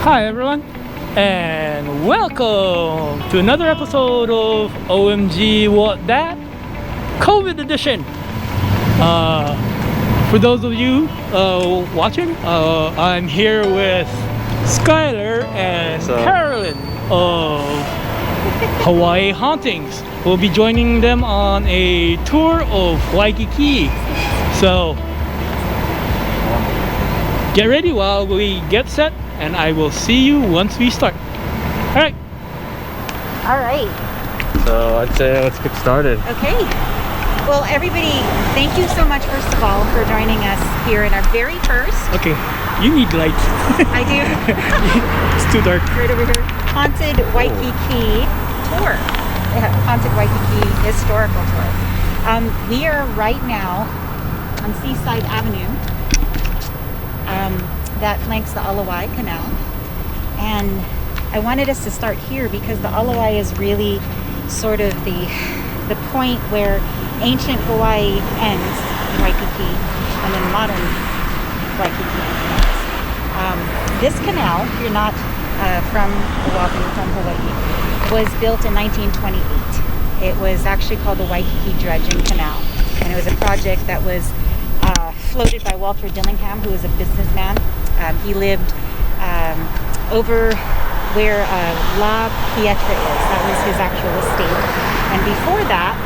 Hi everyone, and welcome to another episode of OMG WAT DAT COVID edition. For those of you watching, I'm here with Skyler and Carolyn of Hawaiian Hauntings. We'll be joining them on a tour of Waikiki. So get ready while we get set, and I will see you once we start. Alright. Alright. So I'd say let's get started. Okay. Well, everybody, thank you so much, first of all, for joining us here in our very first... Okay, you need lights. I do. It's too dark. Right over here. Haunted Waikiki tour. Haunted Waikiki historical tour. We are right now on Seaside Avenue. That flanks the alot canal, and I wanted us to start here because the alot is really sort of the point where ancient Hawaii ends in Waikiki and then modern Waikiki ends. This canal, if you're not from Oahu, from Hawaii, was built in 1928. It was actually called the Waikiki Dredging Canal, and it was a project that was floated by Walter Dillingham, who was a businessman. He lived over where La Pietra is. That was his actual estate. And before that,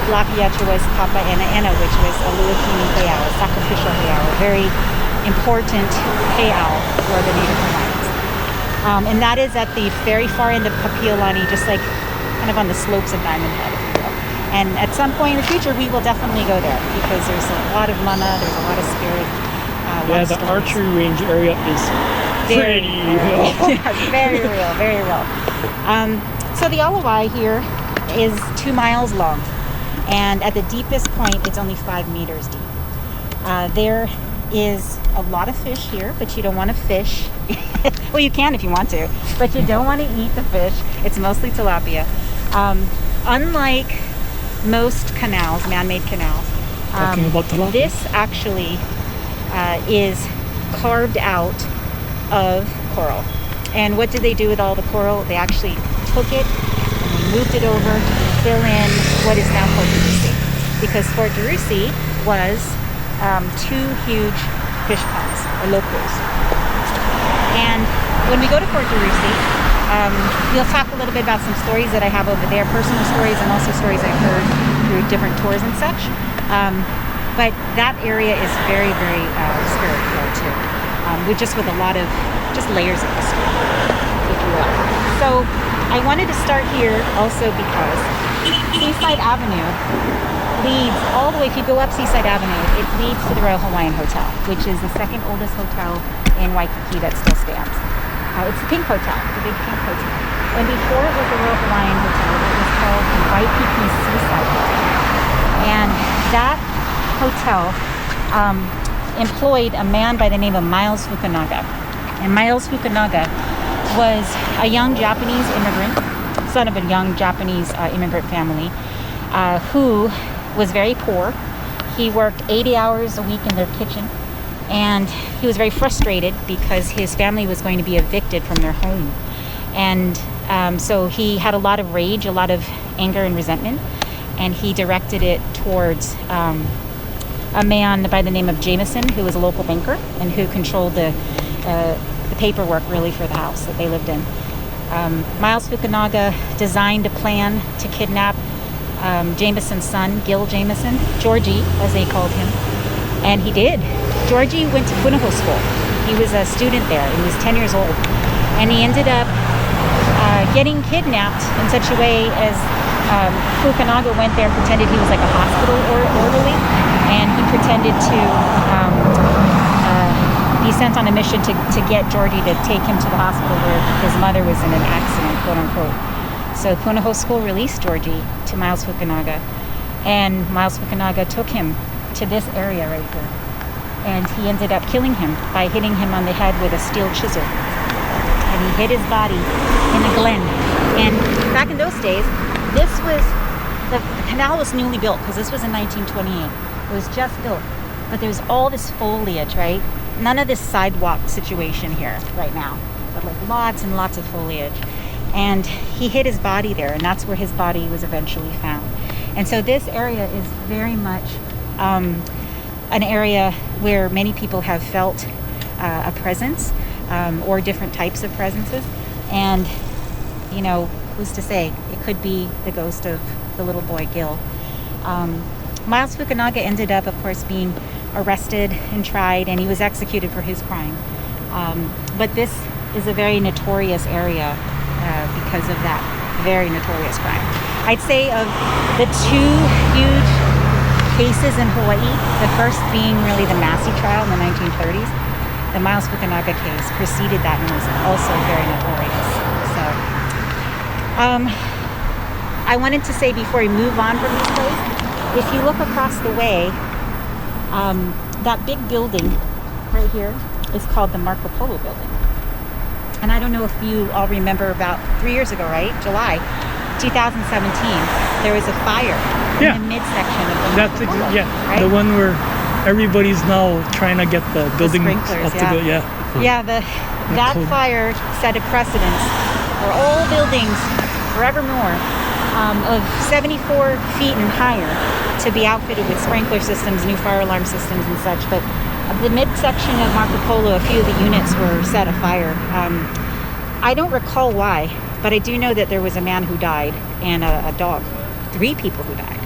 La Pietra was Papa Ena, which was a luakini heiau, a sacrificial heiau, a very important heiau for the Native Hawaiians. And that is at the very far end of Papiolani, just like kind of on the slopes of Diamond Head, if you will. And at some point in the future, we will definitely go there because there's a lot of mana, there's a lot of spirit. Yeah, the archery range area is pretty real. Yes, very real, very real. So the alot here is 2 miles long, and at the deepest point, it's only 5 meters deep. There is a lot of fish here, but you don't want to fish. Well, you can if you want to, but you don't want to eat the fish. It's mostly tilapia. Unlike most canals, man-made canals, Talking about tilapia. this actually is carved out of coral. And what did they do with all the coral? They actually took it and they moved it over to fill in what is now Fort DeRussy, because Fort DeRussy was 2 huge fish ponds, or locals. And when we go to Fort DeRussy, we'll talk a little bit about some stories that I have over there, personal stories, and also stories I've heard through different tours and such. But that area is very, very spiritual too, with a lot of just layers of history, if you will. So I wanted to start here also because Seaside Avenue leads all the way. If you go up Seaside Avenue, it leads to the Royal Hawaiian Hotel, which is the second oldest hotel in Waikiki that still stands. It's the Pink Hotel, the big Pink Hotel. And before it was the Royal Hawaiian Hotel, it was called the Waikiki Seaside Hotel. And that hotel employed a man by the name of Miles Fukunaga. And Miles Fukunaga was a young Japanese immigrant, son of a young Japanese immigrant family, who was very poor. He worked 80 hours a week in their kitchen, and he was very frustrated because his family was going to be evicted from their home. And so he had a lot of rage, a lot of anger and resentment, and he directed it towards a man by the name of Jameson, who was a local banker and who controlled the paperwork really for the house that they lived in. Miles Fukunaga designed a plan to kidnap Jameson's son, Gil Jameson, Georgie, as they called him, and he did. Georgie went to Punahou School. He was a student there. He was 10 years old, and he ended up getting kidnapped in such a way as Fukunaga went there and pretended he was like a hospital orderly, and he pretended to be sent on a mission to get Georgie to take him to the hospital where his mother was in an accident, quote unquote. So Punahou School released Georgie to Miles Fukunaga, and Miles Fukunaga took him to this area right here, and he ended up killing him by hitting him on the head with a steel chisel. And he hid his body in a glen. And back in those days, the canal was newly built, because this was in 1928. It was just built, but there's all this foliage, right? none of this sidewalk situation here right now, but like lots and lots of foliage. And he hid his body there, and that's where his body was eventually found. And so this area is very much an area where many people have felt a presence, or different types of presences. And, you know, who's to say? It could be the ghost of the little boy Gil. Miles Fukunaga ended up, of course, being arrested and tried, and he was executed for his crime. But this is a very notorious area because of that very notorious crime. I'd say of the two huge cases in Hawaii, the first being really the Massey trial in the 1930s, the Miles Fukunaga case preceded that and was also very notorious. So, I wanted to say before we move on from this place, if you look across the way, that big building right here is called the Marco Polo building. And I don't know if you all remember about 3 years ago, right? July 2017, there was a fire in the midsection of the Marco Polo, right? The one where everybody's now trying to get the building the sprinklers, up to go, that fire set a precedence for all buildings forevermore of 74 feet and higher to be outfitted with sprinkler systems, new fire alarm systems and such. But the midsection of Marco Polo, a few of the units were set afire. I don't recall why, but I do know that there was a man who died and a dog. 3 people who died.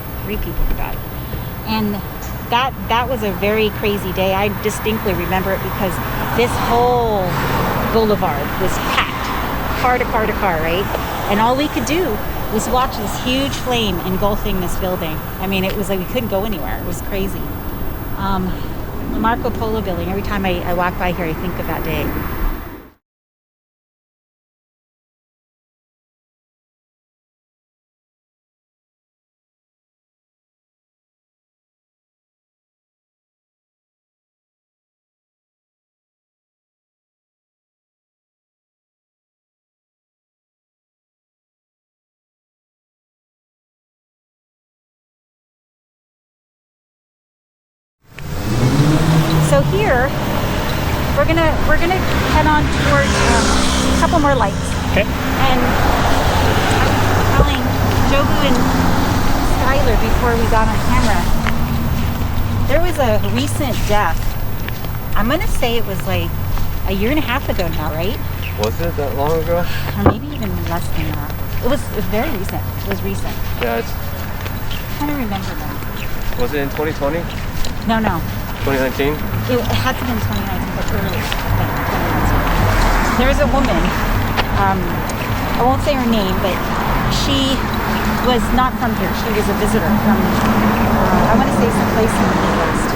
And that was a very crazy day. I distinctly remember it because this whole boulevard was packed, car to car, right? And all we could do was watch this huge flame engulfing this building. I mean, it was like we couldn't go anywhere. It was crazy. The Marco Polo building, every time I walk by here, I think of that day. So here, we're gonna head on towards a couple more lights. Okay. And I was telling Jobu and Skyler before we got on camera, there was a recent death. I'm gonna say it was like a year and a half ago now, right? Was it that long ago? Or maybe even less than that. It was very recent. It was recent. Yeah, it's... I'm trying to remember now. Was it in 2020? No. 2019? It had to be in 2019, but earlier. There was a woman, I won't say her name, but she was not from here. She was a visitor from, I want to say someplace in the Midwest.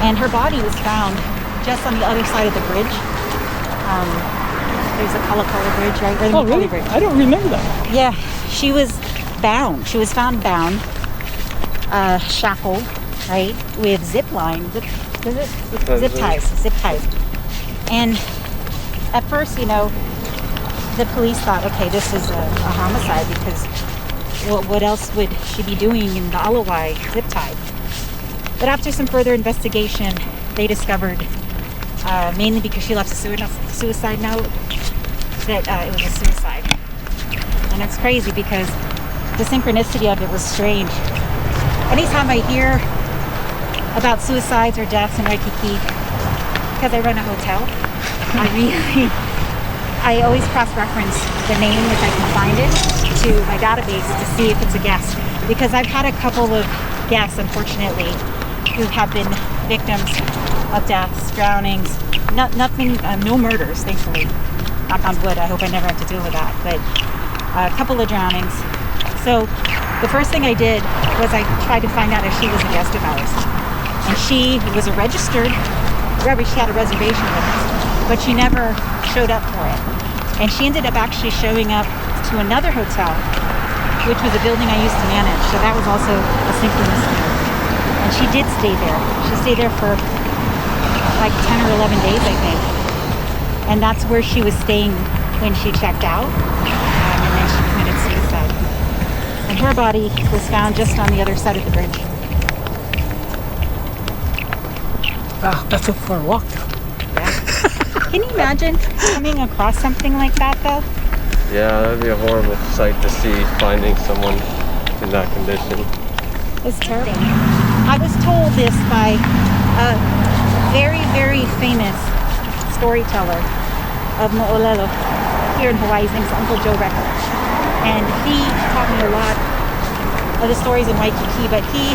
And her body was found just on the other side of the bridge. There's a Kalakala Bridge, right? Or the Oh, really? Bridge. I don't remember that. Yeah, she was bound. She was found bound, shackled, right, with zip ties. And at first, you know, the police thought, okay, this is a homicide because what else would she be doing in the alawai zip tied? But after some further investigation, they discovered, mainly because she left a suicide note, that it was a suicide. And it's crazy because the synchronicity of it was strange. Anytime I hear about suicides or deaths in Waikiki, because I run a hotel, I always cross-reference the name if I can find it to my database to see if it's a guest. Because I've had a couple of guests, unfortunately, who have been victims of deaths, drownings, nothing, no murders, thankfully. Knock on wood, I hope I never have to deal with that. But a couple of drownings. So the first thing I did was I tried to find out if she was a guest of ours. And she was a registered, she had a reservation with us, but she never showed up for it. And she ended up actually showing up to another hotel, which was a building I used to manage. So that was also a synchronicity. And she did stay there. She stayed there for like 10 or 11 days, I think. And that's where she was staying when she checked out. And then she committed suicide. And her body was found just on the other side of the bridge. Wow, that's a far walk though. Yeah. Can you imagine coming across something like that though? Yeah, that'd be a horrible sight to see, finding someone in that condition. It's terrible. I was told this by a very, very famous storyteller of Mo'olelo here in Hawaii. His name's Uncle Joe Recker. And he taught me a lot of the stories in Waikiki, but he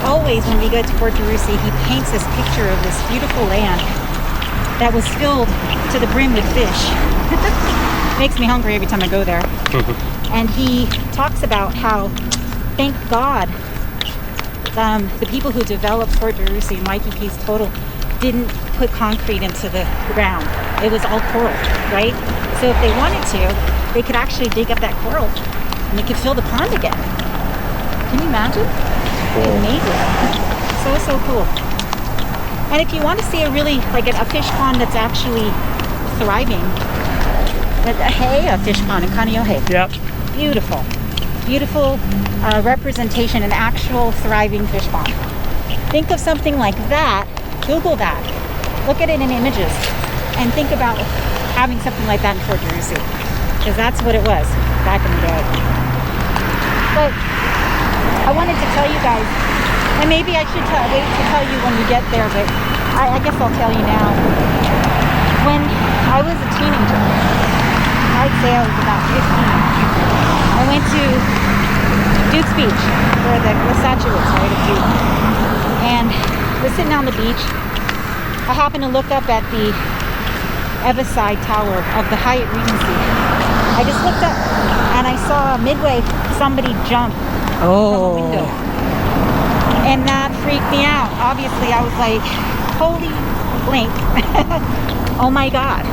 always, when we go to Port DeRussy, he paints this picture of this beautiful land that was filled to the brim with fish. Makes me hungry every time I go there. And he talks about how, thank God, the people who developed Port DeRussy and Waikiki's total didn't put concrete into the ground. It was all coral, right? So if they wanted to, they could actually dig up that coral and they could fill the pond again. Can you imagine? Cool. Amazing. So cool. And if you want to see a really, like a fish pond that's actually thriving, a fish pond in Kaneohe. Yep. Beautiful. Beautiful representation, an actual thriving fish pond. Think of something like that, Google that, look at it in images, and think about having something like that in Port DeRussy, because that's what it was back in the day. But I wanted to tell you guys, and maybe I should wait to tell you when we get there, but I guess I'll tell you now. When I was a teenager, I'd say I was about 15, I went to Duke's Beach, where the statue is, right, of Duke. And we're sitting on the beach. I happened to look up at the Everside Tower of the Hyatt Regency. I just looked up and I saw midway somebody jump from a window. And that freaked me out. Obviously, I was like, holy blink. Oh my God.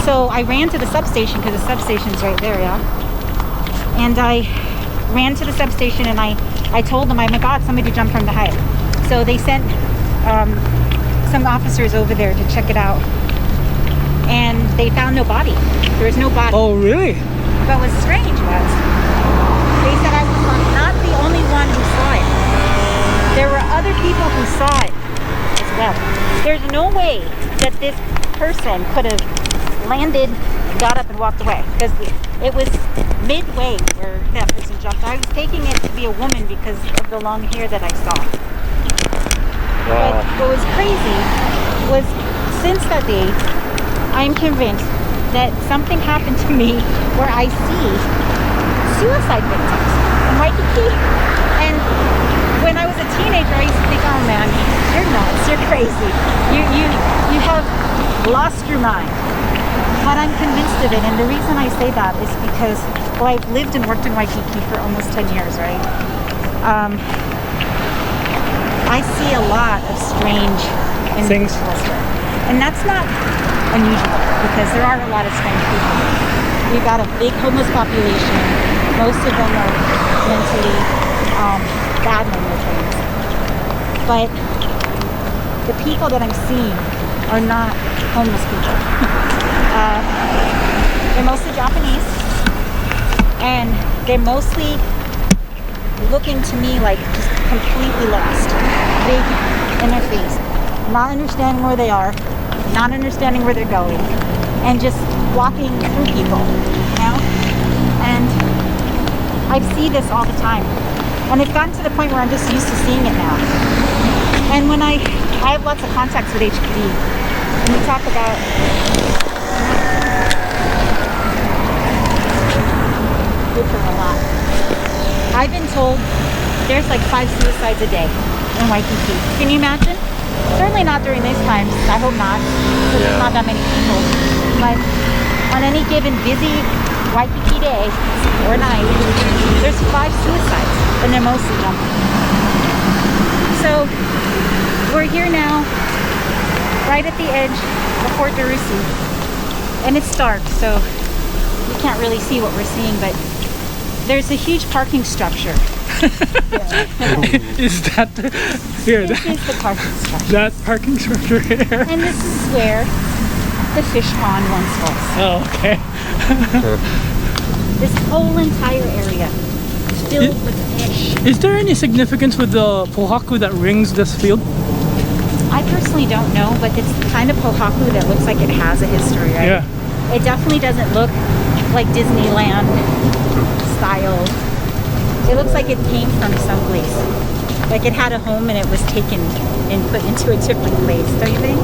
So I ran to the substation, because the substation's right there, yeah? And I ran to the substation and I told them, oh my God, somebody jumped from the Hyatt. So they sent some officers over there to check it out. And they found no body. There was no body. Oh, really? But what's strange was, they said I was not the only one who saw it. There were other people who saw it as well. There's no way that this person could have landed, got up and walked away, because it was midway where that person jumped. I was taking it to be a woman because of the long hair that I saw. Wow. But what was crazy was, since that day, I'm convinced that something happened to me where I see suicide victims in Waikiki. And when I was a teenager, I used to think, oh man, you're nuts, you're crazy. You have lost your mind. But I'm convinced of it, and the reason I say that is because, well, I've lived and worked in Waikiki for almost 10 years, right? I see a lot of strange Things. here. And that's not unusual, because there are a lot of strange people. We've got a big homeless population. Most of them are mentally bad mental things. But the people that I'm seeing are not homeless people. They're mostly Japanese, and they're mostly looking to me like just completely lost, big in their face, not understanding where they are, not understanding where they're going, and just walking through people, you know? And I see this all the time, and it's gotten to the point where I'm just used to seeing it now. And when I have lots of contacts with HPD, and we talk about different a lot. I've been told there's like 5 suicides a day in Waikiki. Can you imagine? Certainly not during these times. I hope not, because there's not that many people. But on any given busy Waikiki day or night, there's 5 suicides, and they're mostly jumping. So we're here now, right at the edge of Port DeRussy, and it's dark, so you can't really see what we're seeing, but there's a huge parking structure. Is that here? This is the parking structure. That parking structure here. And this is where the fish pond once was. Oh, okay. This whole entire area is filled with fish. Is there any significance with the pohaku that rings this field? I personally don't know, but it's the kind of pohaku that looks like it has a history, right? Yeah. It definitely doesn't look like Disneyland style. It looks like it came from someplace. Like it had a home and it was taken and put into a different place, don't you think?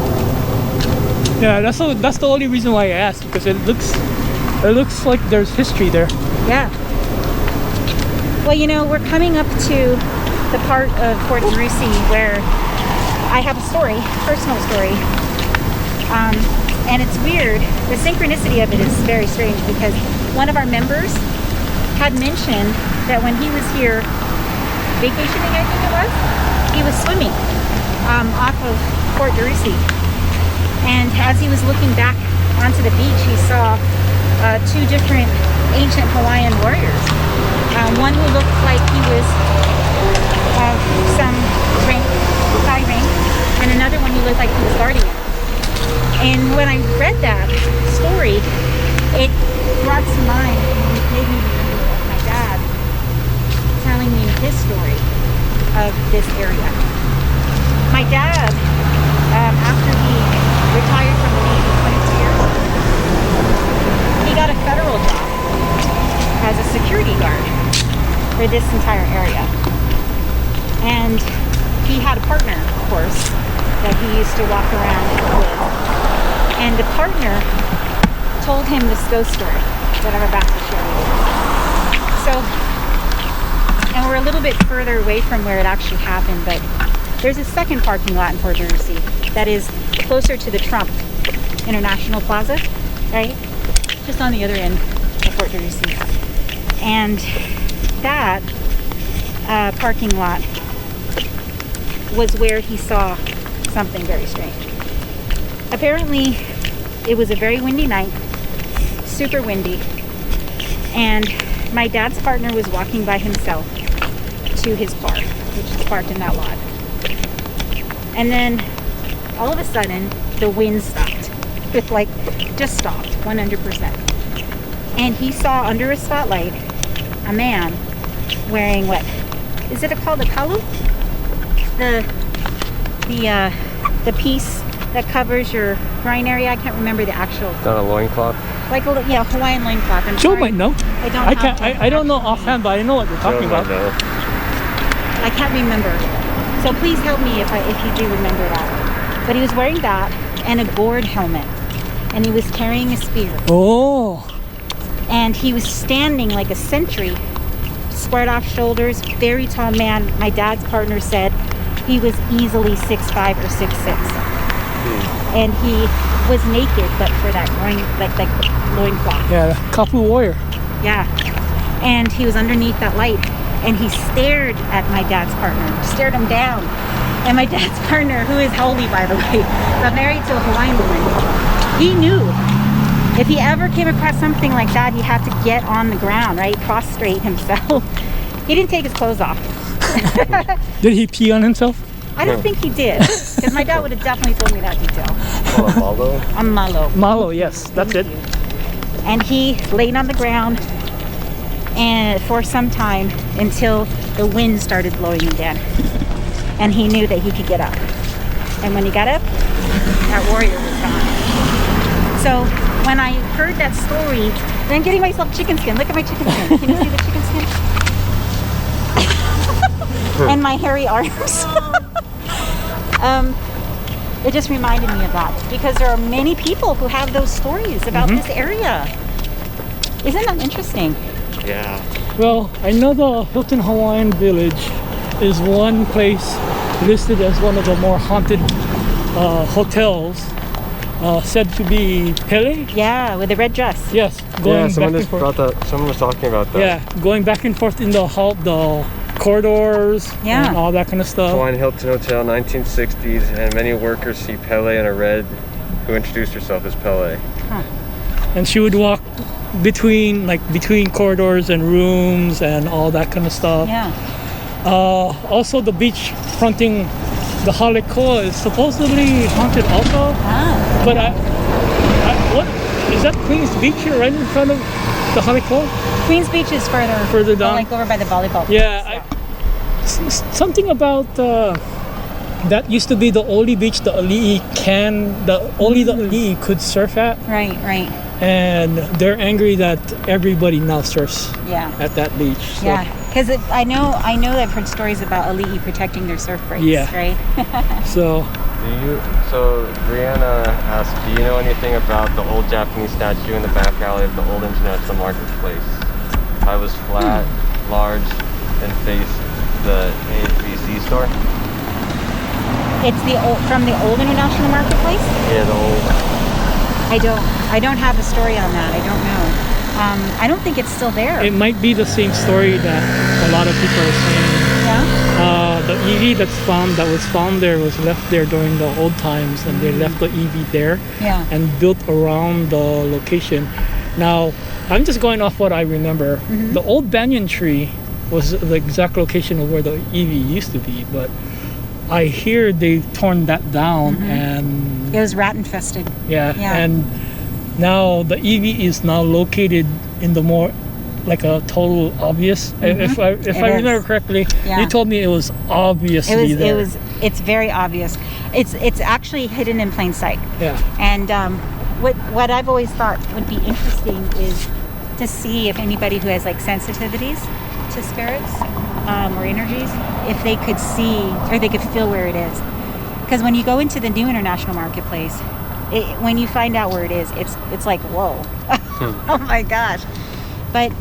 Yeah, that's the only reason why I asked, because it looks like there's history there. Yeah. Well, you know, we're coming up to the part of Fort DeRussy where I have a story, personal story. And it's weird. The synchronicity of it is very strange because one of our members had mentioned that when he was here vacationing, I think it was, he was swimming off of Fort DeRussy. And as he was looking back onto the beach, he saw two different ancient Hawaiian warriors. One who looked like he was of some rank, high rank, and another one who looked like he was guarding him. And when I read that story, it brought to mind, and it made me remember of my dad telling me his story of this area. My dad, after he retired from the Navy 22 years, he got a federal job as a security guard for this entire area. And he had a partner, of course, that he used to walk around with. And the partner told him this ghost story that I'm about to share with you. So, and we're a little bit further away from where it actually happened, but there's a second parking lot in Fort DeRussy that is closer to the Trump International Plaza, right? Just on the other end of Fort DeRussy. And that parking lot was where he saw something very strange. Apparently, it was a very windy night, super windy, and my dad's partner was walking by himself to his car, which is parked in that lot. And then, all of a sudden, the wind stopped. It just stopped, 100%. And he saw under a spotlight a man wearing what? Is it called a polo? The piece that covers your groin area. I can't remember the actual. Not a loincloth? Like a Hawaiian loincloth. I'm Joe sorry. might know. I don't know offhand, but I know what you're talking about. I can't remember. So please help me if you do remember that. But he was wearing that and a gourd helmet, and he was carrying a spear. Oh. And he was standing like a sentry, squared off shoulders, very tall man. My dad's partner said he was easily 6'5" or 6'6". And he was naked, but for that like loincloth. Yeah, Kapu warrior. Yeah. And he was underneath that light, and he stared at my dad's partner, stared him down. And my dad's partner, who is holy, by the way, but married to a Hawaiian woman, he knew if he ever came across something like that, he had to get on the ground, right? Prostrate himself. He didn't take his clothes off. Did he pee on himself? I don't think he did, because my dad would have definitely told me that detail. Oh, malo? A malo. Malo, yes, that's it. And he laid on the ground and for some time until the wind started blowing again. And he knew that he could get up. And when he got up, that warrior was gone. So when I heard that story, and I'm getting myself chicken skin. Look at my chicken skin. Can you see the chicken skin? And my hairy arms. It just reminded me of that, because there are many people who have those stories about this area. Isn't that interesting? Yeah. Well, I know the Hilton Hawaiian Village is one place listed as one of the more haunted hotels, said to be Pele. Yeah, with the red dress. Yes, Yeah, back and forth. someone was talking about that. Yeah, going back and forth in the corridors and all that kind of stuff. Hawaiian Hilton Hotel, 1960s, and many workers see Pele in a red, who introduced herself as Pele. Huh. And she would walk between corridors and rooms and all that kind of stuff. Yeah. Also, the beach fronting the Halekoa is supposedly haunted also. Ah. But what is that, Queens Beach here right in front of the Halekoa? Queens Beach is further down. Like over by the volleyball. Yeah, something about that used to be the only beach the ali'i the ali'i could surf at, Right. and they're angry that everybody now surfs Yeah. at that beach. So, Yeah. Because I know I've heard stories about ali'i protecting their surf breaks. Yeah. Right. So So Brianna asked, do you know anything about the old Japanese statue in the back alley of the old international marketplace? I was flat, large, and faced the ABC store. It's from the old international marketplace. Yeah, the old. I don't have a story on that. I don't know. I don't think it's still there. it might be the same story that a lot of people are saying. Yeah. The EV that was found there was left there during the old times, and they left the EV there Yeah. and built around the location. Now, I'm just going off what I remember. The old banyan tree was the exact location of where the EV used to be, but I hear they've torn that down, and It was rat infested. yeah, Yeah. and now the EV is now located in the more like a total obvious. If I remember is. correctly, Yeah. you told me it was obviously there. It's very obvious. It's actually hidden in plain sight. Yeah. And what I've always thought would be interesting is to see if anybody who has like sensitivities to spirits or energies, if they could see or they could feel where it is. Because when you go into the new international marketplace, when you find out where it is, it's like, whoa. Oh my gosh. But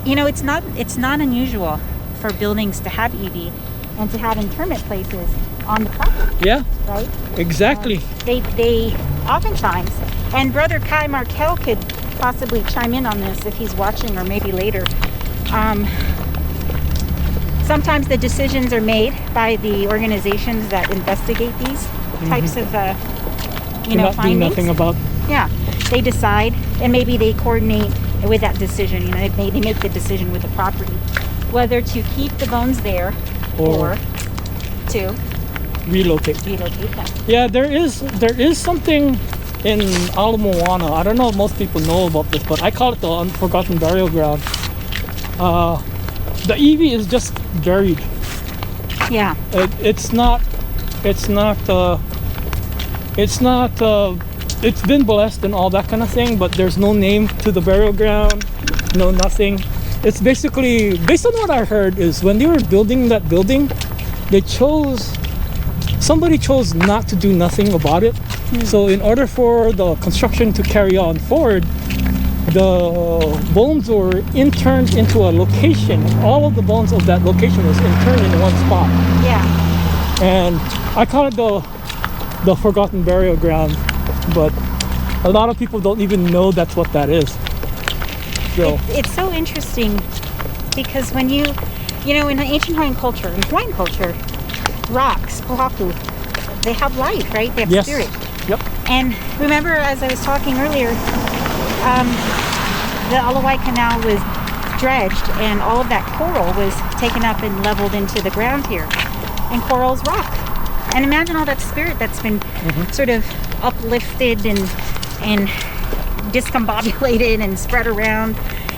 you know, it's not unusual for buildings to have EV and to have interment places on the property, Yeah, right? exactly. They oftentimes, and Brother Kai Markel could possibly chime in on this if he's watching or maybe later. Sometimes the decisions are made by the organizations that investigate these types of, Cannot do findings. nothing about. Yeah, they decide, and maybe they coordinate with that decision. You know, they make the decision with the property, whether to keep the bones there or to relocate. relocate them. Yeah, there is something in Ala Moana. I don't know if most people know about this, but I call it the unforgotten burial ground. The EV is just buried. Yeah. It's been blessed and all that kind of thing, but there's no name to the burial ground, no nothing. It's basically, based on what I heard, is when they were building that building, somebody chose not to do nothing about it. So in order for the construction to carry on forward, the bones were interned into a location. All of the bones of that location was interned in one spot. Yeah. And I call it the forgotten burial ground, but a lot of people don't even know that's what that is. So It's so interesting because when you know, in ancient Hawaiian culture, rocks, pohaku, they have life, right? They have yes, spirit. yep, And remember, as I was talking earlier, the Alawai Canal was dredged, and all of that coral was taken up and leveled into the ground here. And coral's rock. And imagine all that spirit that's been sort of uplifted and discombobulated and spread around.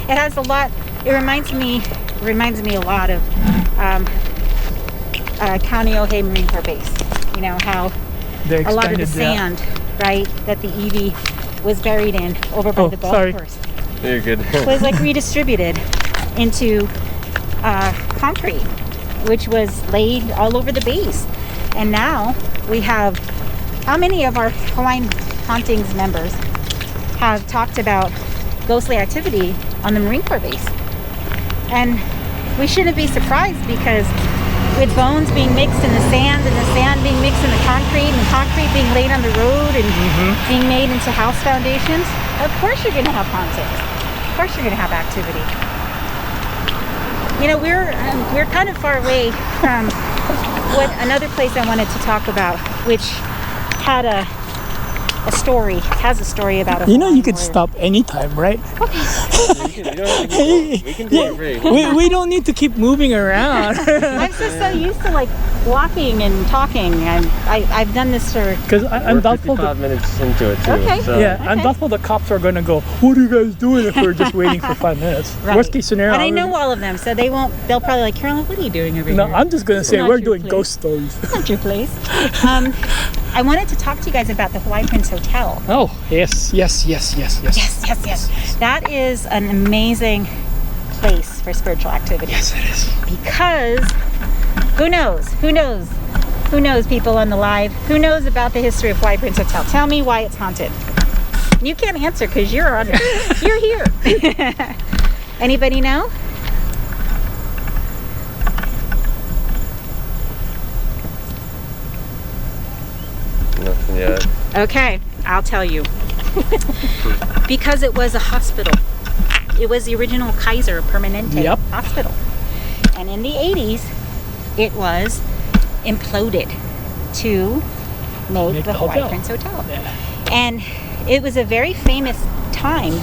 It has a lot. It reminds me a lot of Kaneohe Marine Corps Base. You know how they a lot of the expanded that. sand, right, that the EV was buried in over by the golf course You're good. was like redistributed into concrete, which was laid all over the base. And now we have, how many of our Hawaiian Hauntings members have talked about ghostly activity on the Marine Corps base? And we shouldn't be surprised, because with bones being mixed in the sand and the sand being mixed in the concrete and concrete being laid on the road and being made into house foundations, of course you're going to have hauntings. Of course you're going to have activity. You know, we're kind of far away from what another place I wanted to talk about, which had a story. It has a story about a You know, you Hawaiian could warrior. stop anytime, right? You don't have to keep, we can do it free. we don't need to keep moving around. I'm just so used to like walking and talking. I've done this for. Because I'm We're doubtful. 55 minutes into it too. Okay. So. Yeah, I'm Okay. doubtful the cops are gonna go, what are you guys doing if we're just waiting for 5 minutes? Right. Worst case scenario. And I know all of them, so they won't. They'll probably like, Carolyn, what are you doing over No, here? I'm just gonna say not we're your doing place. ghost stories. Not your place. I wanted to talk to you guys about the Hawaii Prince Hotel. Oh, yes. Yes. That is an amazing place for spiritual activity. Yes, it is. Because who knows, people on the live, who knows about the history of Hawaii Prince Hotel? Tell me why it's haunted. You can't answer because you're on it. You're here. Anybody know? Nothing yet. Okay, I'll tell you. Because it was a hospital. It was the original Kaiser Permanente Yep. hospital. And in the 80s, it was imploded to make the Hawaii hotel. Prince Hotel. Yeah. And it was a very famous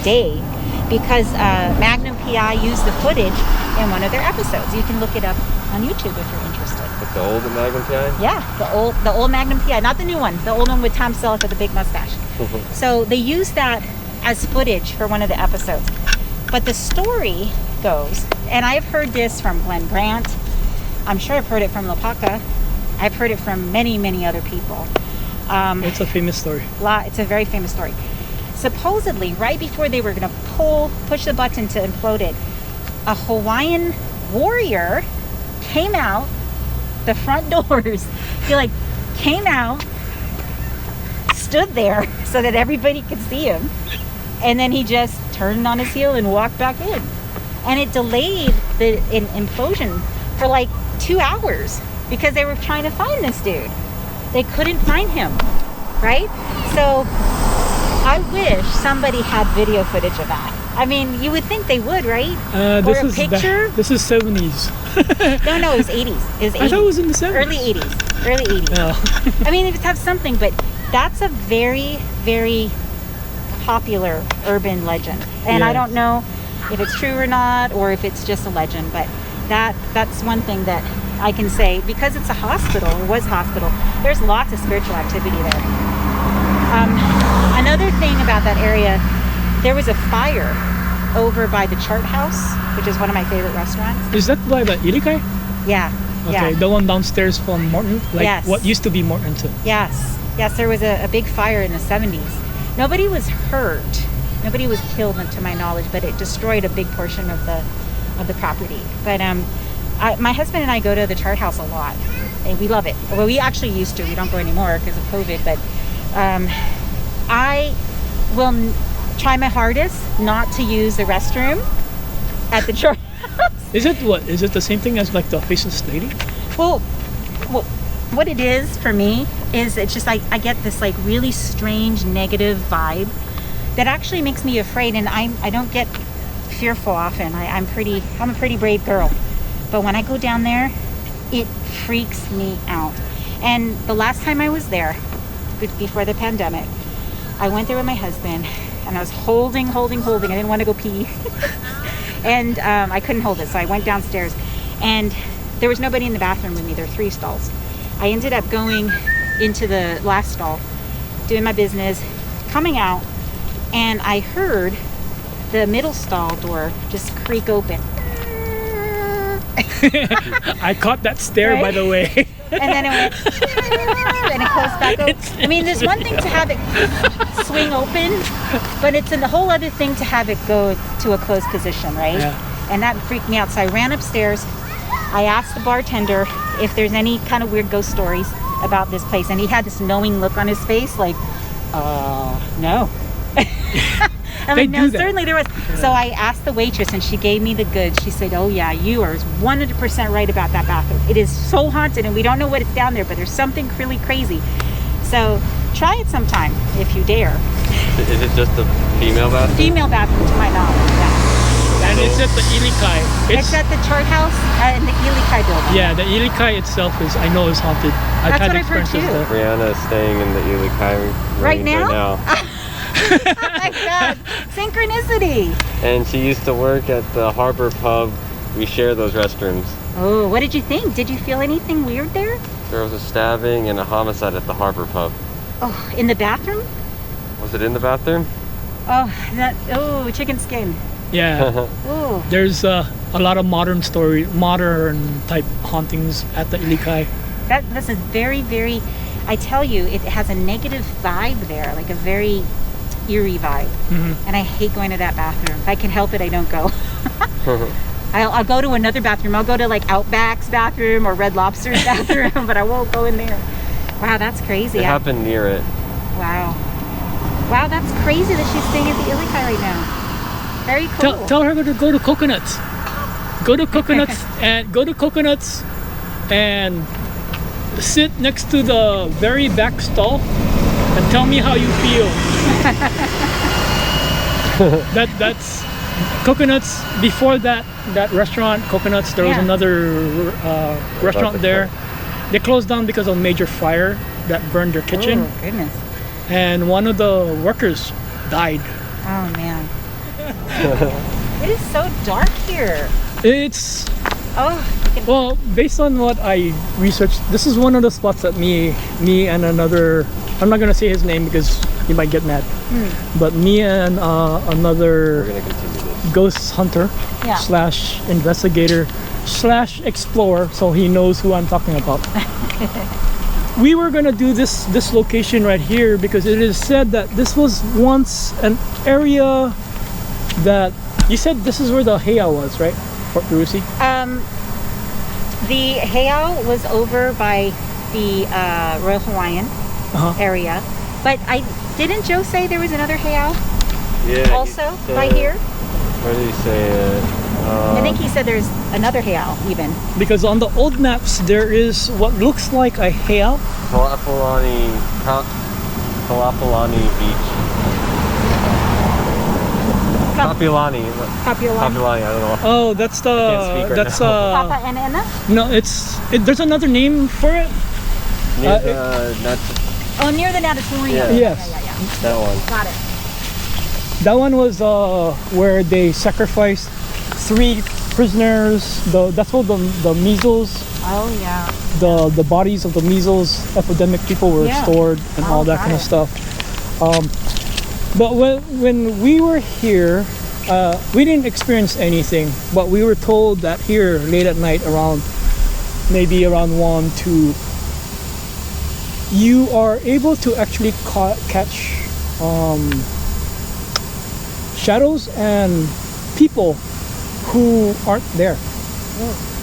day because Magnum PI used the footage in one of their episodes. You can look it up on YouTube if you're interested. Like the old Magnum PI? Yeah, the old Magnum PI, not the new one, the old one with Tom Selleck with the big mustache. So they used that as footage for one of the episodes. But the story goes, and I've heard this from Glenn Grant, I'm sure I've heard it from Lopaka, I've heard it from many, many other people. It's a famous story. It's a very famous story. Supposedly, right before they were going to push the button to implode it, a Hawaiian warrior came out the front doors. He came out, stood there so that everybody could see him, and then he just turned on his heel and walked back in. And it delayed the implosion for 2 hours because they were trying to find this dude. They couldn't find him, right? So I wish somebody had video footage of that. I mean, you would think they would, right? This or a is picture? This is 70s. No, it was 80s. It was 80s. I thought it was in the 70s. Early 80s. Early 80s. No. I mean, it would have something, but that's a very, very popular urban legend. And I Yeah. don't know if it's true or not, or if it's just a legend, but that's one thing that I can say. Because it's a hospital, it was a hospital, there's lots of spiritual activity there. Another thing about that area, there was a fire over by the Chart House, which is one of my favorite restaurants. Is that by the Ilikai? Yeah. Okay, Yeah. the one downstairs from Morton? Yes. What used to be Mortonton. Yes, there was a big fire in the 70s. Nobody was hurt. Nobody was killed, to my knowledge, but it destroyed a big portion of the property. But my husband and I go to the Chart House a lot, and we love it. Well, we actually used to. We don't go anymore because of COVID. But I will try my hardest not to use the restroom at the Chart House. Is it what? Is it the same thing as the faceless lady? Well, what it is for me is it's just I get this really strange negative vibe that actually makes me afraid, and I don't get fearful often. I'm a pretty brave girl, but when I go down there, it freaks me out. And the last time I was there, before the pandemic, I went there with my husband, and I was holding. I didn't want to go pee. And I couldn't hold it, so I went downstairs, and there was nobody in the bathroom with me. There were 3 stalls. I ended up going into the last stall, doing my business, coming out, and I heard the middle stall door just creak open. I caught that stare, Right? by the way. And then it went, and it closed back open. I mean, there's one thing to have it swing open, but it's a whole other thing to have it go to a closed position, right? Yeah. And that freaked me out. So I ran upstairs. I asked the bartender if there's any kind of weird ghost stories about this place, and he had this knowing look on his face, no. I'm They like, no, do that. certainly there was. So I asked the waitress, and she gave me the goods. She said, oh yeah, you are 100% right about that bathroom. It is so haunted, and we don't know what it's down there, but there's something really crazy. So try it sometime if you dare. Is it just a female bathroom? Female bathroom, to my knowledge. Yeah. And And it's at the Ilikai. It's at the chart house in the Ilikai building. Yeah, the Ilikai itself is haunted. That's what I've heard experiences too. there. Brianna is staying in the Ilikai Right now? right now. Oh my God, synchronicity. And she used to work at the Harbor Pub. We share those restrooms. Oh, what did you think? Did you feel anything weird there? There was a stabbing and a homicide at the Harbor Pub. Oh, in the bathroom? Was it in the bathroom? Oh, chicken skin. Yeah. Oh, There's a lot of modern type hauntings at the Ilikai. this is very, very. I tell you, it has a negative vibe there, like a very eerie vibe. And I hate going to that bathroom. If I can help it, I don't go. I'll go to another bathroom. I'll go to like Outback's bathroom or Red Lobster's bathroom, but I won't go in there. Wow, that's crazy. It happened near it. Wow. Wow, that's crazy that she's staying at the Ilikai right now. Very cool. Tell her to go to Coconuts. Go to Coconuts and sit next to the very back stall and tell me how you feel. That's Coconuts. Before that restaurant, Coconuts, there was another restaurant there. They closed down because of a major fire that burned their kitchen. Oh, goodness. And one of the workers died. Oh, man. It is so dark here. It's Oh, well, based on what I researched, this is one of the spots that me and another, I'm not gonna say his name because he might get mad, but me and another We're gonna continue this. ghost hunter / investigator / explorer, so he knows who I'm talking about. We were gonna do this location right here because it is said that this was once an area that, you said this is where the heiau was, right? Fort DeRussy? The heiau was over by the Royal Hawaiian area, but didn't Joe say there was another heiau also by here? Where did he say it? I think he said there's another heiau even. Because on the old maps there is what looks like a heiau. Kalapalani Beach. Kapilani. Kapilani, I don't know. Oh, that's the can't speak right now. Papa and Enna? no, there's another name for it. Near the Oh, near the natatorium. Yeah. Yes. Yeah. that one. Got it. That one was where they sacrificed 3 prisoners. That's what the measles, Oh, yeah. the bodies of the measles epidemic people were stored and all that got kind of it. stuff. But when we were here, we didn't experience anything. But we were told that here late at night, maybe around 1, 2, you are able to actually catch shadows and people who aren't there.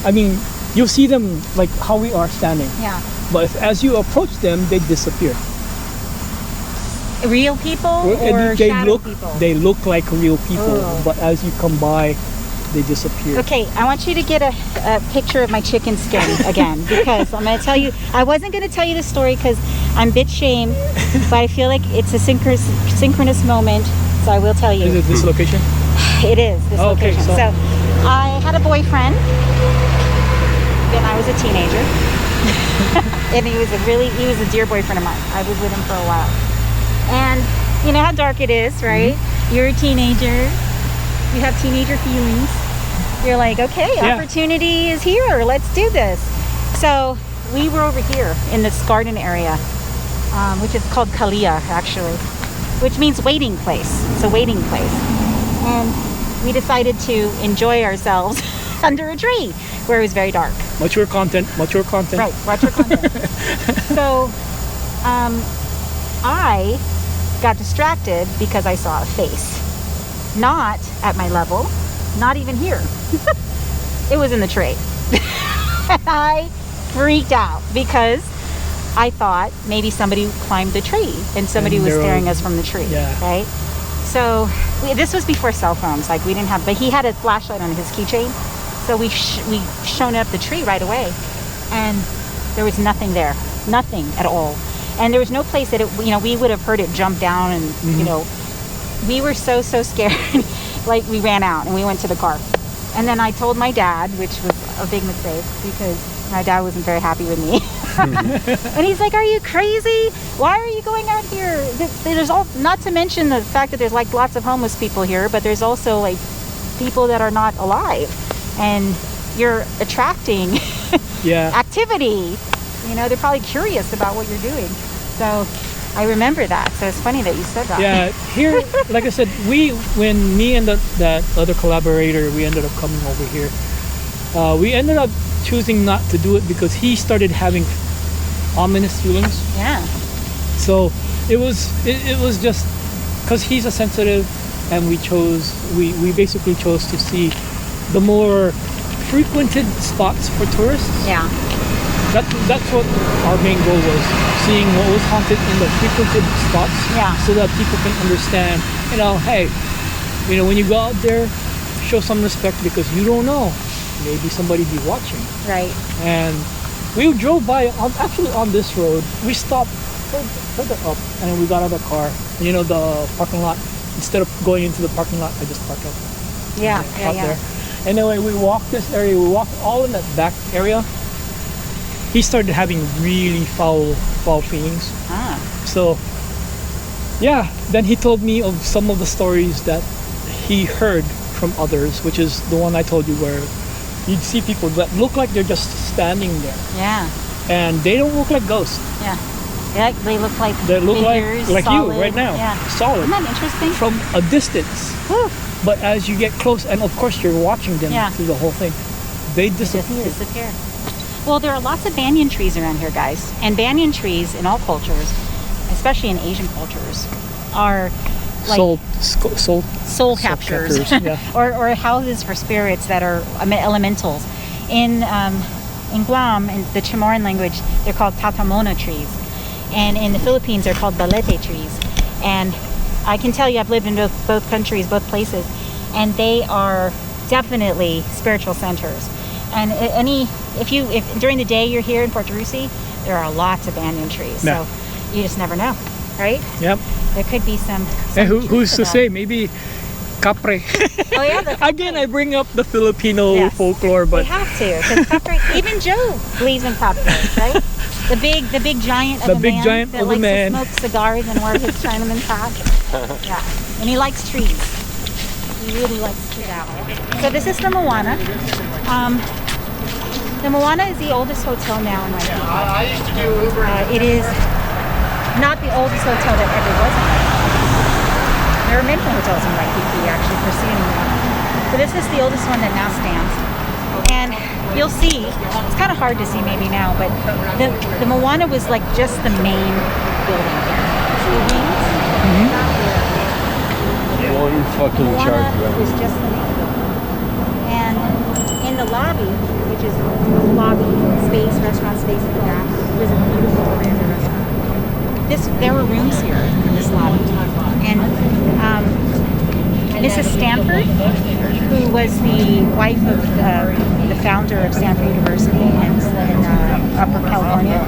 I mean, you'll see them like how we are standing. Yeah. But as you approach them, they disappear. Real people or shadow people? They look like real people, Oh. but as you come by, they disappear. Okay, I want you to get a picture of my chicken skin again, because I'm going to tell you, I wasn't going to tell you the story because I'm a bit shamed, but I feel like it's a synchronous moment, so I will tell you. Is it this location? It is, this Okay, location. so- So I had a boyfriend when I was a teenager, and he was a dear boyfriend of mine. I was with him for a while. And you know how dark it is, right? You're a teenager, you have teenager feelings. You're like, okay, opportunity is here, let's do this. So we were over here in this garden area, which is called Kalia actually, which means waiting place. It's a waiting place. And we decided to enjoy ourselves under a tree where it was very dark. Mature content. Right, watch your content. So I got distracted because I saw a face. Not at my level, not even here. It was in the tree. And I freaked out because I thought maybe somebody climbed the tree and somebody was staring us from the tree, right? So this was before cell phones, like we didn't have, but he had a flashlight on his keychain. So we shone up the tree right away and there was nothing there, nothing at all. And there was no place that we would have heard it jump down and, we were so scared. like we ran out and we went to the car. And then I told my dad, which was a big mistake because my dad wasn't very happy with me. And he's like, are you crazy? Why are you going out here? There's all, not to mention the fact that there's like lots of homeless people here, but there's also like people that are not alive. And you're attracting activity. You know, they're probably curious about what you're doing. So I remember that. So it's funny that you said that. Yeah, here, like I said, when me and that other collaborator, we ended up coming over here. We ended up choosing not to do it because he started having ominous feelings. Yeah. So it was just because he's a sensitive, and we basically chose to see the more frequented spots for tourists. Yeah. That's what our main goal was, seeing what was haunted in the frequented spots. Yeah. So that people can understand, you know, hey, you know, when you go out there, show some respect because you don't know. Maybe somebody be watching. Right. And we drove by on this road. We stopped further up and we got out of the car. And you know, the parking lot, instead of going into the parking lot, I just parked up. Yeah. Out there. Anyway, we walked this area. We walked all in that back area. He started having really foul feelings. So, yeah. Then he told me of some of the stories that he heard from others, which is the one I told you where you'd see people that look like they're just standing there. Yeah. And they don't look like ghosts. Yeah. They look like figures, like solid. you right now. Yeah. Solid. Isn't that interesting? From a distance. Whew. But as you get close, and of course you're watching them through the whole thing, they disappear. Just disappear. Well, there are lots of banyan trees around here, guys. And banyan trees in all cultures, especially in Asian cultures, are like soul captures. Yeah. or houses for spirits that are elementals. In Guam, in the Chamorro language, they're called tatamona trees. And in the Philippines, they're called balete trees. And I can tell you, I've lived in both countries, both places, and they are definitely spiritual centers. And if during the day you're here in Port DeRussy, there are lots of banyan trees. Yeah. So you just never know, right? Yep. There could be some And who's to say? Maybe capre. Oh yeah. Again, I bring up the Filipino folklore, but we have to, because capre. Even Joe believes in capre, right? The big giant of big giant that of a likes man. to smoke cigars and wear his Chinaman's hat. Yeah, and he likes trees. He really likes trees. So this is the Moana. The Moana is the oldest hotel now in Waikiki. I used to do Uber. It is not the oldest hotel that ever was in Waikiki. There are many hotels in Waikiki actually preceding Moana, but this is the oldest one that now stands. And you'll see, it's kind of hard to see maybe now, but the Moana was like just the main building. The wings, not there. One fucking Moana was just the main building. And in the lobby, which is lobby space, restaurant space in the back, was a beautiful veranda restaurant. There were rooms here in this lobby. And Mrs. Stanford, who was the wife of the founder of Stanford University in Upper California,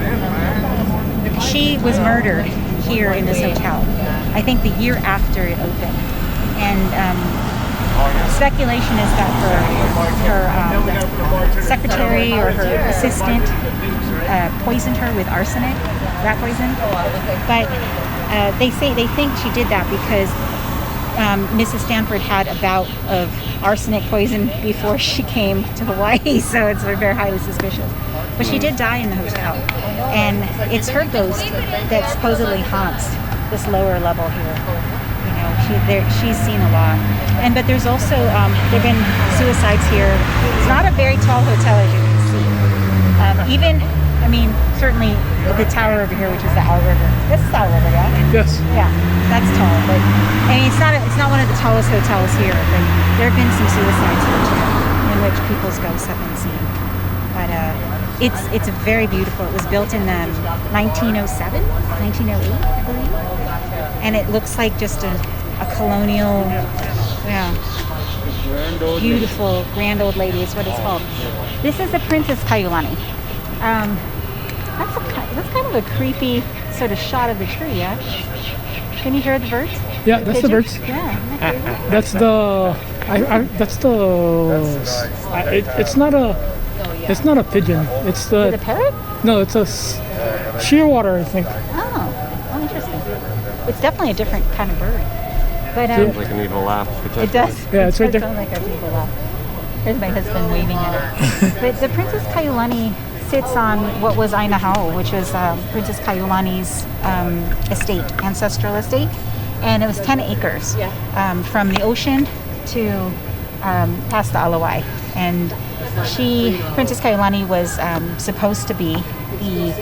she was murdered here in this hotel, I think the year after it opened. And speculation is that her secretary or her assistant poisoned her with arsenic, rat poison. But they think she did that because Mrs. Stanford had a bout of arsenic poison before she came to Hawaii, so it's very highly suspicious. But she did die in the hotel, and it's her ghost that supposedly haunts this lower level here. She's seen a lot. But there's also there've been suicides here. It's not a very tall hotel, as you can see. Certainly the tower over here, which is the Owl River. This is Owl River, yeah? yes. Yeah, that's tall. But it's not one of the tallest hotels here. But there have been some suicides here too, in which people's ghosts have been seen. But it's very beautiful. It was built in 1907, 1908, I believe. And it looks like just a colonial, beautiful grand old lady is what it's called. This is the Princess Kaiulani. That's kind of a creepy sort of shot of the tree, yeah? Can you hear the birds? Yeah, that's the birds. Yeah. isn't that crazy? That's the. That's the. It's not a. It's not a pigeon. It's Is it a the. parrot? No, it's a shearwater, I think. Oh, interesting. It's definitely a different kind of bird. But Sounds like an evil laugh. it does. Yeah, it's right It there. sounds like a people laugh. There's my husband waving at it. But the Princess Kaiulani sits on what was Aina Hao, which was Princess Kaiulani's estate, ancestral estate. And it was 10 acres from the ocean to past the Alawai. And Princess Kaiulani was supposed to be the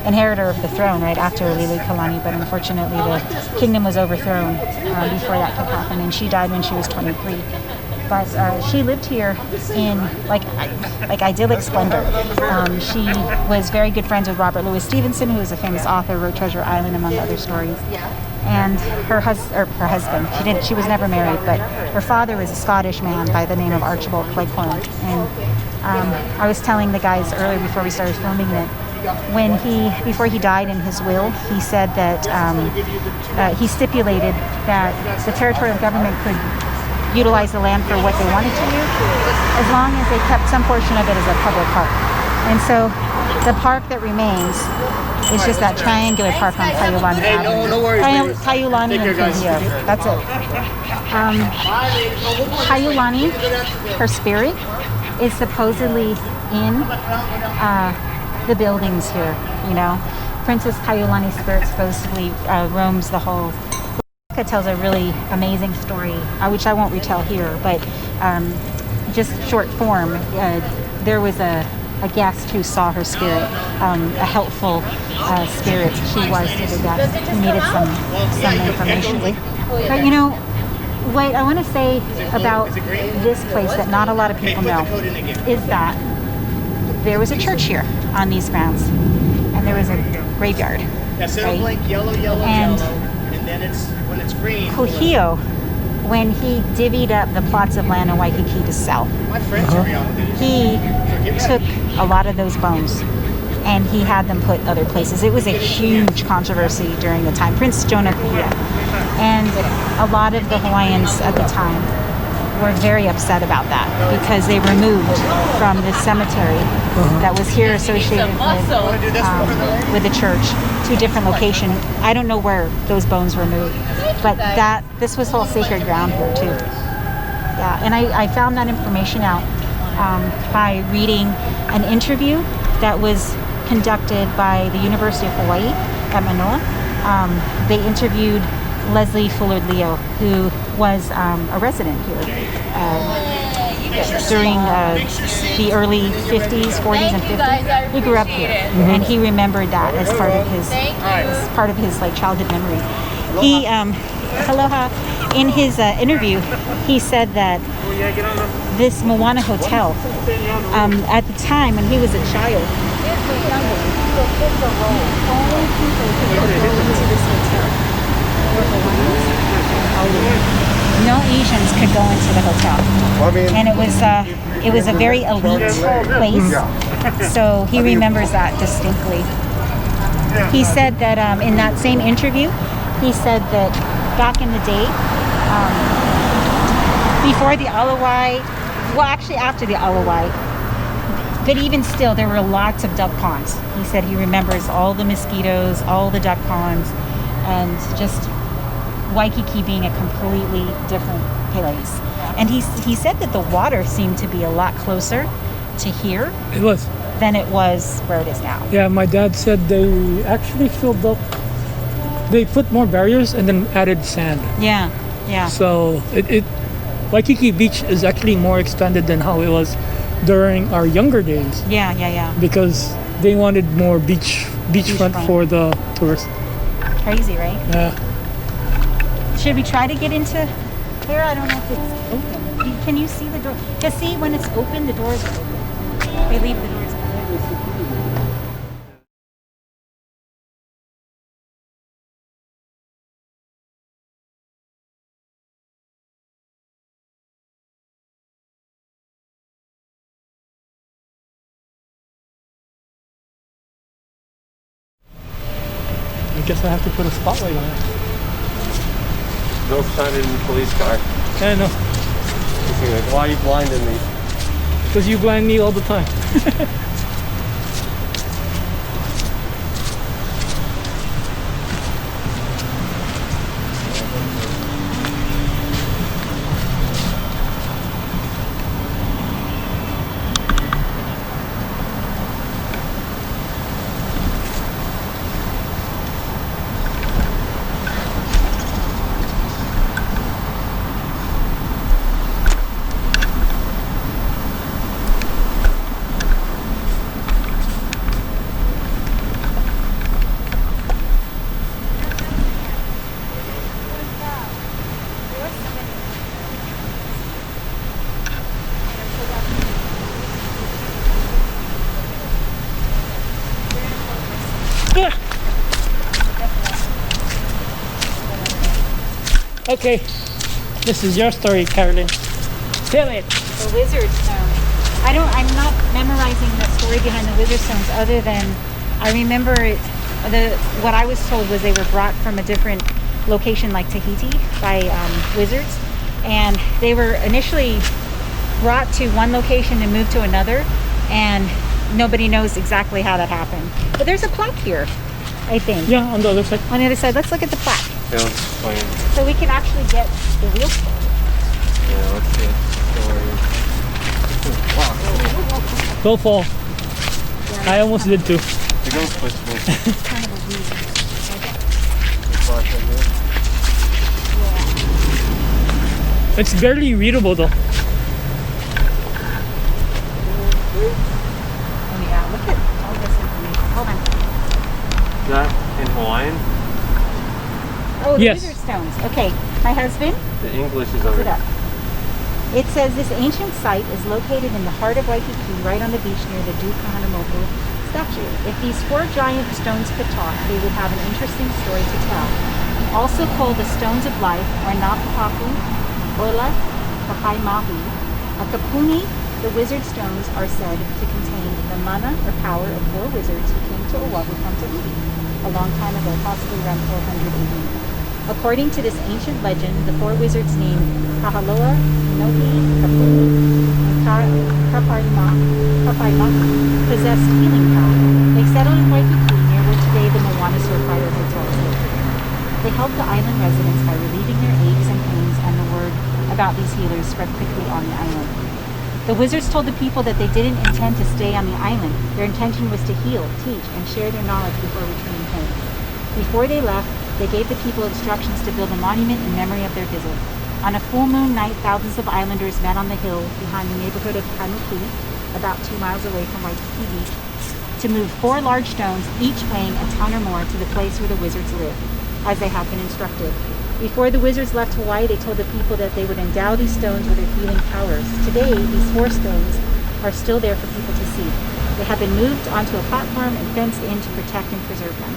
inheritor of the throne right after Lili Kalani, but unfortunately the kingdom was overthrown before that could happen, and she died when she was 23. But she lived here in like idyllic splendor. She was very good friends with Robert Louis Stevenson, who was a famous author, wrote Treasure Island, among other stories. And her husband, she was never married, but her father was a Scottish man by the name of Archibald Cleghorn. And I was telling the guys earlier before we started filming that before he died in his will, he said that he stipulated that the territorial government could utilize the land for what they wanted to do, as long as they kept some portion of it as a public park. And so the park that remains is just that triangular park on Kaiulani Avenue. no worries, ladies. Kaiulani and Kuhio. That's it. Kaiulani, her spirit, is supposedly in the buildings here, you know. Princess Kaiulani's spirit supposedly roams the whole. It tells a really amazing story, which I won't retell here, but just short form. There was a guest who saw her spirit, a helpful spirit she was to the guest who needed some information. But you know, what I want to say about this place that not a lot of people know is that there was a church here on these grounds, and there was a graveyard. Right? Blank, yellow, And then when it's green. Kuhio, when he divvied up the plots of land in Waikiki to sell, My friends are young. he took a lot of those bones and he had them put other places. It was a huge controversy during the time. Prince Jonah Kuhia and a lot of the Hawaiians at the time were very upset about that because they were moved from the cemetery that was here associated with the church to a different location. I don't know where those bones were moved, but this was all sacred ground here too. Yeah, and I found that information out by reading an interview that was conducted by the University of Hawaii at Manoa. They interviewed Leslie Fullard Leo, who was a resident here during the early 50s, 40s, and 50s. He grew up here, and he remembered that as part of his like childhood memory. He, aloha, in his interview, he said that this Moana hotel, at the time when he was a child, only people who could go into this hotel were Hawaiians. No Asians could go into the hotel, and it was a very elite place. So he remembers that distinctly. He said that in that same interview, he said that back in the day, before the Alawai, well, actually after the Alawai, but even still, there were lots of duck ponds. He said he remembers all the mosquitoes, all the duck ponds, and just Waikiki being a completely different place. And he said that the water seemed to be a lot closer to here than it was where it is now. Yeah, my dad said they actually filled up. They put more barriers and then added sand. Yeah. So Waikiki Beach is actually more expanded than how it was during our younger days. Yeah. Because they wanted more beachfront for the tourists. Crazy, right? Yeah. Should we try to get into there? I don't know if it's open. Can you see the door? Because see, when it's open, the doors are open. They leave the doors open. I guess I have to put a spotlight on it. No shining in the police car. I know. He's like, why are you blinding me? Because you blind me all the time. Okay, this is your story, Carolyn. Tell it. The wizard stone. I'm not memorizing the story behind the wizard stones other than I remember what I was told was they were brought from a different location like Tahiti by wizards, and they were initially brought to one location and moved to another, and nobody knows exactly how that happened. But there's a plaque here, I think. Yeah, on the other side. On the other side, let's look at the plaque. Yeah, it's funny. So we can actually get the real story. Yeah, let's see. Wow. Don't fall. I almost did too. The ghost pushed me. It's kind of a weird. Okay. It's barely readable though. Oh yeah, look at all this information. Hold on. Is that in Hawaiian? Oh, the Yes. wizard stones. Okay, my husband. The English is Look over it up. It says this ancient site is located in the heart of Waikiki, right on the beach near the Kahanamoku statue. If these four giant stones could talk, they would have an interesting story to tell. Also called the stones of life, or Napahaku, Ola, Kapaimahi, a kapuni, the wizard stones are said to contain the mana or power of four wizards who came to Oahu from Tahiti a long time ago, possibly around 400 AD. According to this ancient legend, the four wizards named Kahaloa, Nohi, Kapuni, and Kapaimahi possessed healing power. They settled in Waikiki near where today the Moana Surfrider Hotel is located. They helped the island residents by relieving their aches and pains, and the word about these healers spread quickly on the island. The wizards told the people that they didn't intend to stay on the island. Their intention was to heal, teach, and share their knowledge before returning home. Before they left, they gave the people instructions to build a monument in memory of their visit. On a full moon night, thousands of islanders met on the hill behind the neighborhood of Kanuku, about 2 miles away from Waikiki Beach, to move 4 large stones, each weighing a ton or more, to the place where the wizards lived, as they had been instructed. Before the wizards left Hawaii, they told the people that they would endow these stones with their healing powers. Today, these 4 stones are still there for people to see. They have been moved onto a platform and fenced in to protect and preserve them.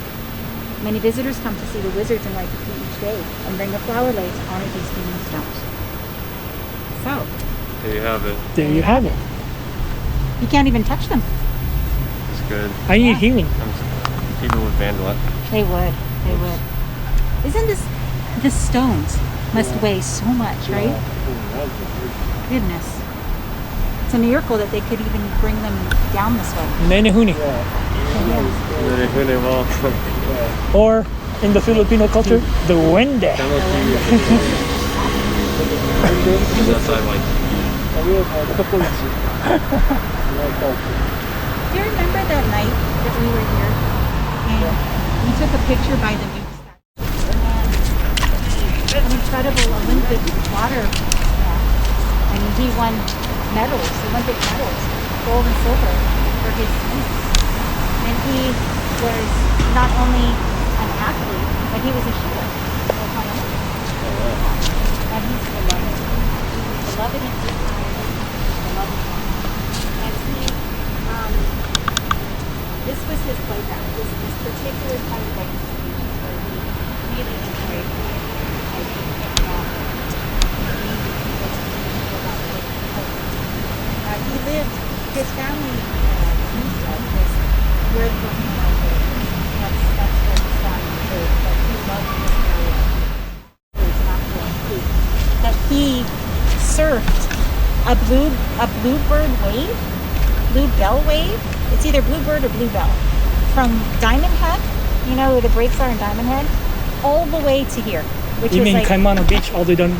Many visitors come to see the wizards in Waikiki each day and bring a flower lei to honor these healing stones. So, There you have it. There you have it. you can't even touch them. It's good. I need Yeah. healing. People would vandal it. They would. They would. Isn't the stones must weigh so much, right? Goodness. It's a miracle that they could even bring them down this way. Menehune. Or in the Filipino culture, the Wende. That's I like. Do you remember that night that we were here and we took a picture by the beach and an incredible Olympic water and he won medals, Olympic medals, gold and silver for his team. And he was not only an athlete, but he was a shooter. And he's beloved. He's beloved in society. He's beloved. And he, this was his playground. This particular kind of exhibition where he really enjoyed he lived, his family homestead was where the Pokemon lived. That's where his family lived, but he loved this area. It was not for surfed a bluebird wave, bluebell wave. It's either bluebird or bluebell from Diamond Head. You know where the breaks are in Diamond Head, all the way to here, which You is mean like Kaimana Beach all the way down?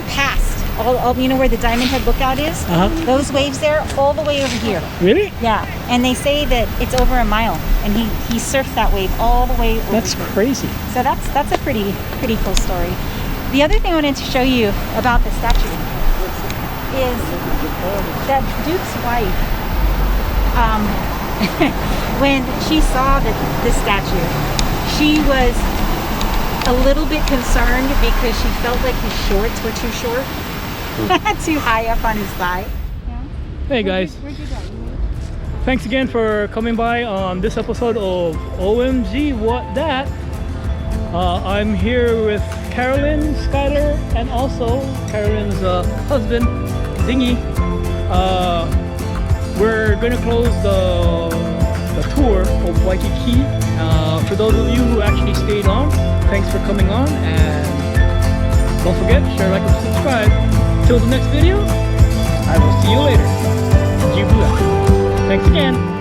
past. All you know where the Diamond Head lookout is? Those waves there, all the way over here. Really? Yeah, and they say that it's over a mile, and he surfed that wave all the way over. That's here. crazy. So that's a pretty cool story. The other thing I wanted to show you about the statue is that Duke's wife, when she saw the statue, she was a little bit concerned because she felt like his shorts were too short, too high up on his thigh. Hey guys, thanks again for coming by on this episode of OMG WAT DAT. I'm here with Carolyn, Skyler, and also Carolyn's husband, Dingy. We're gonna close the tour of Waikiki. For those of you who actually stayed on, thanks for coming on, and don't forget, share, like, and subscribe. Till the next video, I will see you later. OMG WAT DAT. Thanks again.